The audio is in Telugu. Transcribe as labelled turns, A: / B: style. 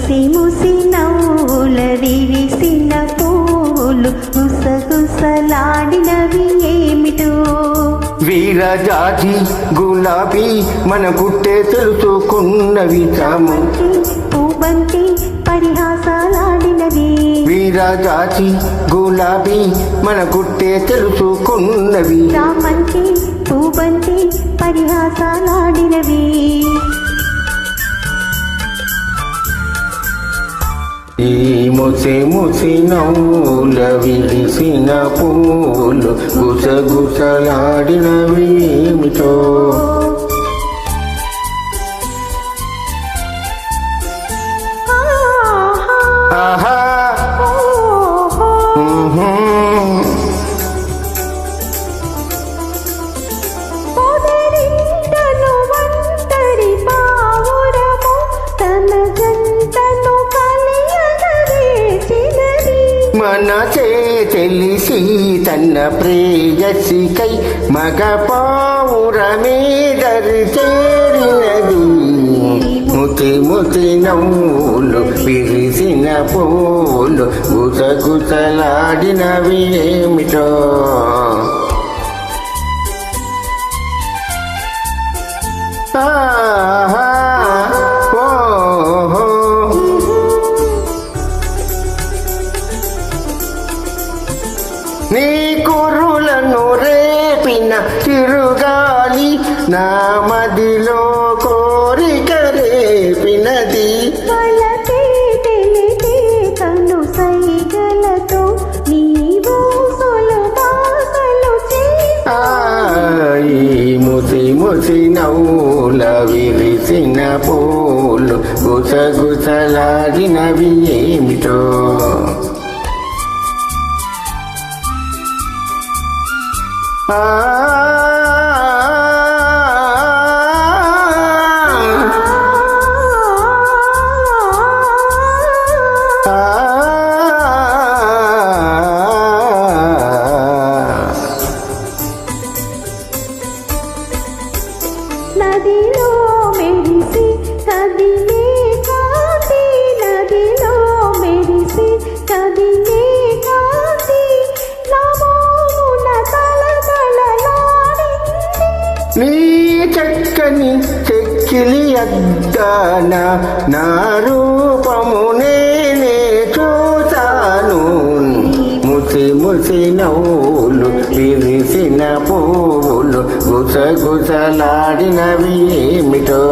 A: ముసి ముసి నవ్వుల విరిసిన పూలు గుసగుసలాడినవి ఏమిటో
B: వీరజాజి గులాబీ మన గుట్టే తెలుసుకున్నవి
A: చామంతి పూబంతి పరిహాసాలాడినవి
B: వీరజాజి గులాబీ మన గుట్టే తెలుసుకున్నవి
A: చామంతి పూబంతి పరిహాసాలాడినవి
B: ఈ ముసి ముసి నవ్వుల విరిసిన పూలు గుసగుసలాడినవి ఏమిటో ఆహా మనసే తెలిసి తన ప్రేయసికై మగ పావురమే దరి చేరినది ముతి ముతి నవ్వులు విరిసిన పూలు గుసగుసలాడినవి ఏమిటో ఆహా నీ కుర్రులను రేపిన చిరుగాలి నా మదిలో కోరిక రేపినది
A: కను సైగలతో నీవు
B: ఈ ముసి ముసి నవ్వుల విరిసిన పూలు గుసగుసలాడినవి ఏమిటో
A: నదిలో మెరిసి కదిలే కాంతి నదిలో మెరిసి కదిలే కాంతి నమోమున తలతలలాడింది
B: నీ చక్కని చెక్కిలి అద్దాన నా రూపము నేనే చూతాను ముసి ముసి నవ్వులు విరిసిన పూలు గుసగుసలాడినవి ఏమిటో